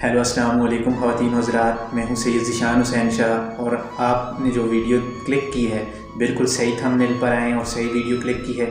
Hello अस्सलाम वालेकुम ख़वातीन हज़रात, मैं हूं सैयद ज़ीशान हुसैन शाह और आपने जो वीडियो क्लिक की है बिल्कुल सही थंबनेल पर आए और सही वीडियो क्लिक की है,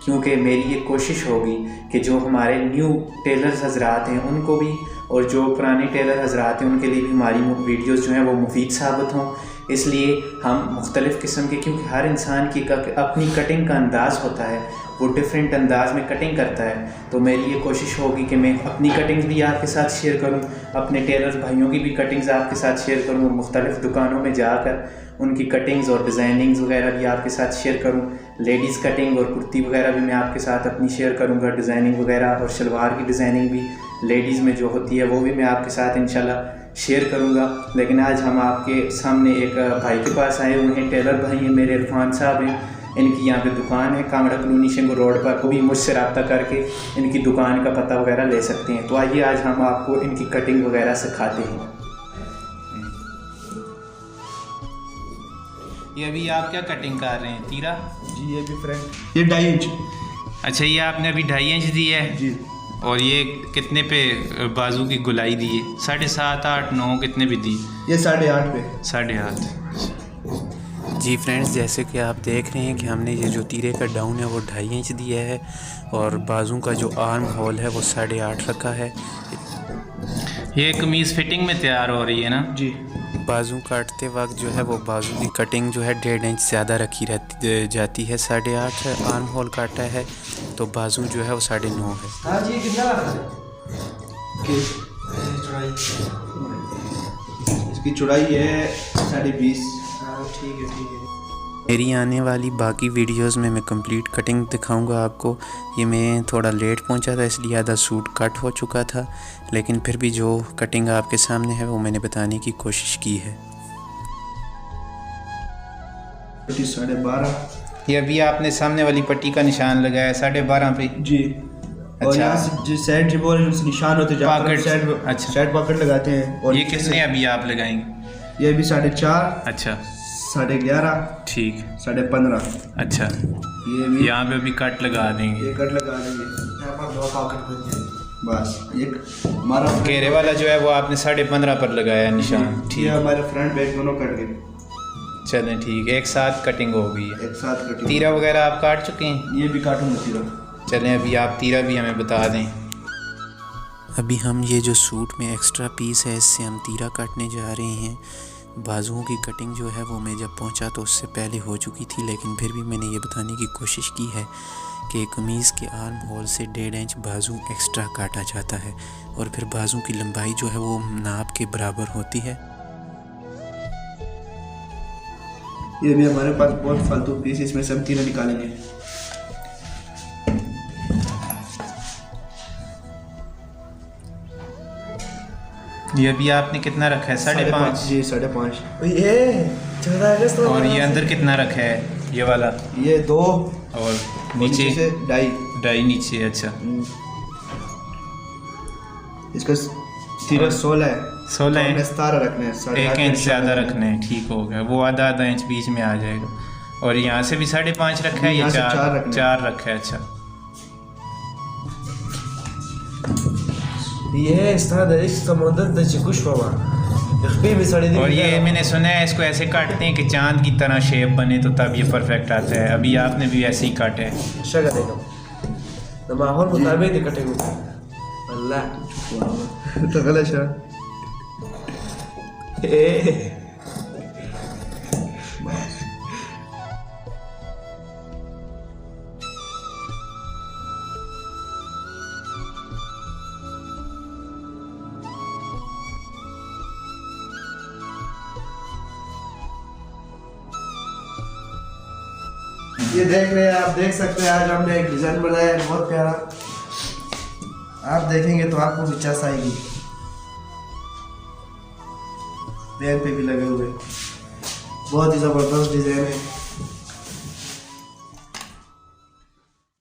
क्योंकि मेरी ये कोशिश होगी कि जो हमारे न्यू टेलर्स हज़रात हैं उनको भी और जो पुराने टेलर हज़रात हैं उनके लिए भी हमारी वीडियोज़ जो हैं वो मुफीद साबित हों। इसलिए हम मुख्तलिफ़ किस्म के, क्योंकि हर इंसान की अपनी कटिंग का अंदाज़ होता है, वो डिफरेंट अंदाज में कटिंग करता है, तो मेरी ये कोशिश होगी कि मैं अपनी कटिंग्स भी आपके साथ शेयर करूं, अपने टेलर्स भाइयों की भी कटिंग्स आपके साथ शेयर करूं और मुख्तलिफ़ दुकानों में जाकर उनकी कटिंग्स और डिज़ाइनिंग्स वगैरह भी आपके साथ शेयर करूं। लेडीज़ कटिंग और कुर्ती वगैरह भी मैं आपके साथ अपनी शेयर करूंगा, डिज़ाइनिंग वगैरह, और शलवार की डिज़ाइनिंग भी लेडीज़ में जो होती है वो भी मैं आपके साथ इंशाल्लाह शेयर करूंगा। लेकिन आज हम आपके सामने एक भाई के पास आए हुए हैं, टेलर भाई हैं मेरे, इरफान साहब हैं। इनकी यहाँ पे दुकान है कांगड़ा कॉलोनी शिंगो रोड पर, वो भी मुझसे रब्ता करके इनकी दुकान का पता वगैरह ले सकते हैं। तो आइए आज हम आपको इनकी कटिंग वगैरह सिखाते हैं। ये अभी आप क्या कटिंग कर रहे हैं? तीरा जी, ये भी फ्रेंड, ये 2.5 इंच। अच्छा, ये आपने अभी 2.5 इंच दी है जी। और ये कितने पे बाजू की गुलाई दी है? 7.5, 8, 9 कितने भी दी? ये 8.5 पे। 8.5। जी फ्रेंड्स, जैसे कि आप देख रहे हैं कि हमने ये जो तीरे का डाउन है वो 2.5 इंच दिया है और बाजू का जो आर्म होल है वो 8.5 रखा है। ये कमीज़ फिटिंग में तैयार हो रही है ना जी। बाजू काटते वक्त जो है वो बाजू की कटिंग जो है 1.5 इंच ज़्यादा रखी जाती है। 8.5 आर्म होल काटा है तो बाजू जो है वो 9.5 है। हाँ जी, कितना इसकी चौड़ाई है 20.5। ठीक है, ठीक है। मेरी आने वाली बाकी वीडियोस में मैं कंप्लीट कटिंग दिखाऊंगा आपको। ये मैं थोड़ा लेट पहुंचा था इसलिए आधा सूट कट हो चुका था, लेकिन फिर भी जो कटिंग आपके सामने है वो मैंने बताने की कोशिश की है। 12.5। ये अभी आपने सामने वाली पट्टी का निशान लगाया 12.5 पे। जी। और अच्छा। यहाँ से जो साइड जिप और निशान होते हैं पॉकेट। साइड, अच्छा। साइड पॉकेट लगाते हैं। और ये कितने अभी आप लगाएंगे? ये भी 4.5। अच्छा, 11.5। ठीक। 15.5। अच्छा, ये भी यहाँ पे अभी कट लगा देंगे। ये कट लगा देंगे, यहाँ पर 2 पॉकेट बन जाएंगे बस। एक हमारा घेरे वाला जो है वो आपने 15.5 पर लगाया निशान। ये ठीक, हमारे फ्रंट बैक दोनों कट गए। चलें ठीक, एक साथ कटिंग हो गई है। एक साथ कटिंग। तीरा वगैरह आप काट चुके हैं? ये भी काटूंगा तीरा। चलें अभी आप तीरा भी हमें बता दें। अभी हम ये जो सूट में एक्स्ट्रा पीस है इससे हम तीरा काटने जा रहे हैं। बाजुओं की कटिंग जो है वो मैं जब पहुंचा तो उससे पहले हो चुकी थी, लेकिन फिर भी मैंने ये बताने की कोशिश की है कि कमीज़ के आर्म होल से 1.5 इंच बाजू एक्स्ट्रा काटा जाता है और फिर बाजू की लंबाई जो है वो नाप के बराबर होती है। ये भी हमारे पास बहुत फालतू पीस, इसमें से हम तीरा निकालेंगे। ये अभी आपने कितना रखा है? 5.5। जी, 5.5। ये 14 अगस्त और ये अंदर कितना रखा है ये वाला? ये 2 और नीचे से 2.5। 2.5 नीचे। अच्छा, इसका तीरा 16 है। 16 है। है। 17 रखने हैं, 1 इंच ज़्यादा रखने हैं। ठीक हो गया, वो आधा इंच बीच में आ जाएगा। और यहाँ से भी 5.5 रखा है या 4 रखा है? अच्छा, ये और ये मैंने सुना है इसको ऐसे काटते हैं कि चांद की तरह शेप बने तो तब ये परफेक्ट आता है। अभी आपने भी ऐसे ही काटा है। तो गलत है। ये देख रहे हैं आप, देख सकते हैं आज हमने एक डिजाइन बनाया है बहुत प्यारा। आप देखेंगे तो आपको भी चस आएगी। पैर पे भी लगे हुए, बहुत ही जबरदस्त डिजाइन है।